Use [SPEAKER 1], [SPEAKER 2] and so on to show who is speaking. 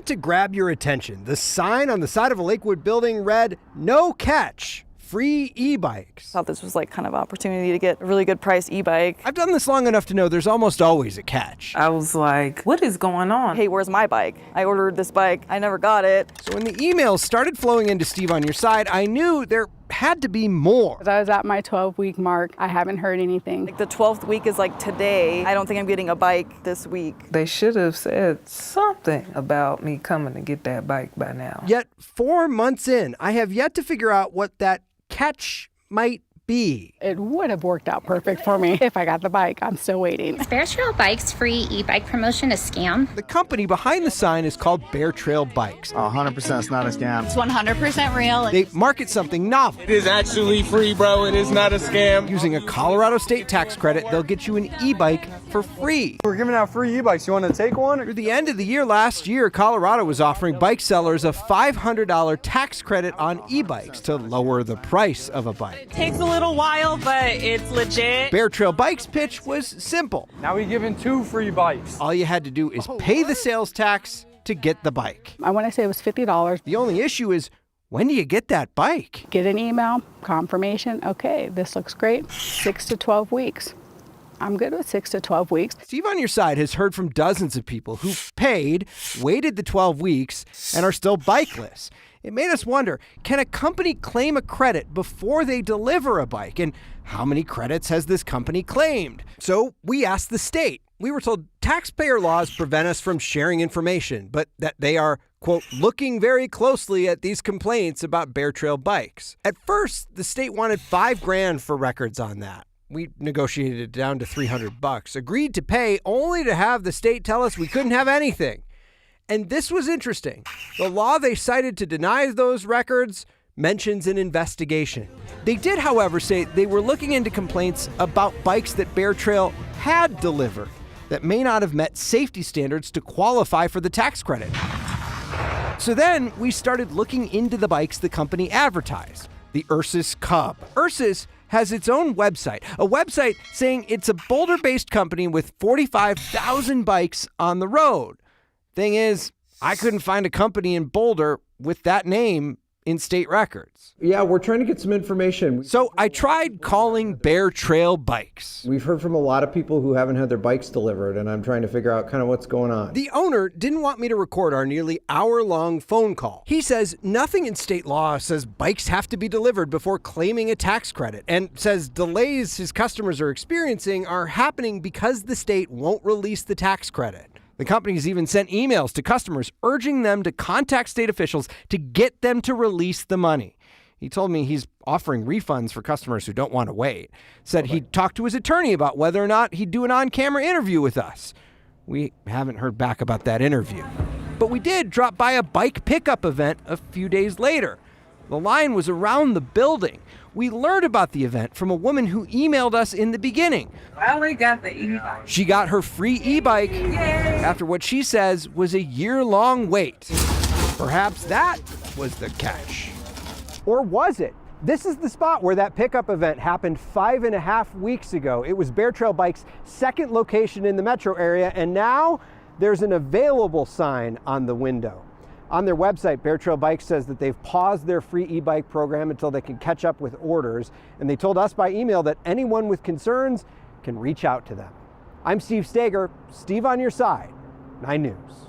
[SPEAKER 1] had to grab your attention. The sign on the side of a Lakewood building read, "No catch. Free e-bikes."
[SPEAKER 2] Thought this was like kind of opportunity to get a really good price e-bike.
[SPEAKER 1] I've done this long enough to know there's almost always a catch.
[SPEAKER 3] I was like, what is going on?
[SPEAKER 2] Hey, where's my bike? I ordered this bike. I never got it.
[SPEAKER 1] So when the emails started flowing into Steve on Your Side, I knew there had to be more.
[SPEAKER 4] I was at my 12-week mark. I haven't heard anything.
[SPEAKER 2] Like the 12th week is like today. I don't think I'm getting a bike this week.
[SPEAKER 3] They should have said something about me coming to get that bike by now.
[SPEAKER 1] Yet 4 months in, I have yet to figure out what that catch might be.
[SPEAKER 4] It would have worked out perfect for me if I got the bike. I'm still waiting.
[SPEAKER 5] Is Bear Trail Bike's free e-bike promotion a scam?
[SPEAKER 1] The company behind the sign is called Bear Trail Bikes.
[SPEAKER 6] 100% it's not a scam.
[SPEAKER 7] It's 100% real.
[SPEAKER 1] They market something novel.
[SPEAKER 8] It is actually free, bro. It is not a scam.
[SPEAKER 1] Using a Colorado state tax credit, they'll get you an e-bike for free.
[SPEAKER 6] We're giving out free e-bikes. You want to take one?
[SPEAKER 1] Through the end of the year last year, Colorado was offering bike sellers a $500 tax credit on e-bikes to lower the price of a bike.
[SPEAKER 7] It takes a little while, but it's legit.
[SPEAKER 1] Bear Trail Bikes' pitch was simple.
[SPEAKER 6] Now we're giving 2 free bikes.
[SPEAKER 1] All you had to do is pay the sales tax to get the bike.
[SPEAKER 4] I want to say it was $50.
[SPEAKER 1] The only issue is, when do you get that bike?
[SPEAKER 4] Get an email, confirmation. Okay, this looks great. 6 to 12 weeks. I'm good with 6 to 12 weeks.
[SPEAKER 1] Steve on Your Side has heard from dozens of people who paid, waited the 12 weeks, and are still bikeless. It made us wonder, can a company claim a credit before they deliver a bike? And how many credits has this company claimed? So we asked the state. We were told taxpayer laws prevent us from sharing information, but that they are, quote, looking very closely at these complaints about Bear Trail Bikes. At first, the state wanted $5,000 for records on that. We negotiated it down to $300, agreed to pay only to have the state tell us we couldn't have anything. And this was interesting. The law they cited to deny those records mentions an investigation. They did, however, say they were looking into complaints about bikes that Bear Trail had delivered that may not have met safety standards to qualify for the tax credit. So then we started looking into the bikes the company advertised, the Ursus Cub. Ursus has its own website, a website saying it's a Boulder-based company with 45,000 bikes on the road. Thing is, I couldn't find a company in Boulder with that name in state records.
[SPEAKER 9] Yeah, we're trying to get some information.
[SPEAKER 1] So I tried calling Bear Trail Bikes.
[SPEAKER 9] We've heard from a lot of people who haven't had their bikes delivered, and I'm trying to figure out kind of what's going on.
[SPEAKER 1] The owner didn't want me to record our nearly hour-long phone call. He says nothing in state law says bikes have to be delivered before claiming a tax credit, and says delays his customers are experiencing are happening because the state won't release the tax credit. The company's even sent emails to customers urging them to contact state officials to get them to release the money. He told me he's offering refunds for customers who don't want to wait. Said he'd talk to his attorney about whether or not he'd do an on-camera interview with us. We haven't heard back about that interview. But we did drop by a bike pickup event a few days later. The line was around the building. We learned about the event from a woman who emailed us in the beginning.
[SPEAKER 3] I only got the e-bike.
[SPEAKER 1] She got her free e-bike after what she says was a year-long wait. Perhaps that was the catch. Or was it? This is the spot where that pickup event happened 5.5 weeks ago. It was Bear Trail Bikes' second location in the metro area, and now there's an available sign on the window. On their website, Bear Trail Bikes says that they've paused their free e-bike program until they can catch up with orders, and they told us by email that anyone with concerns can reach out to them. I'm Steve Stager, Steve on Your Side, 9 News.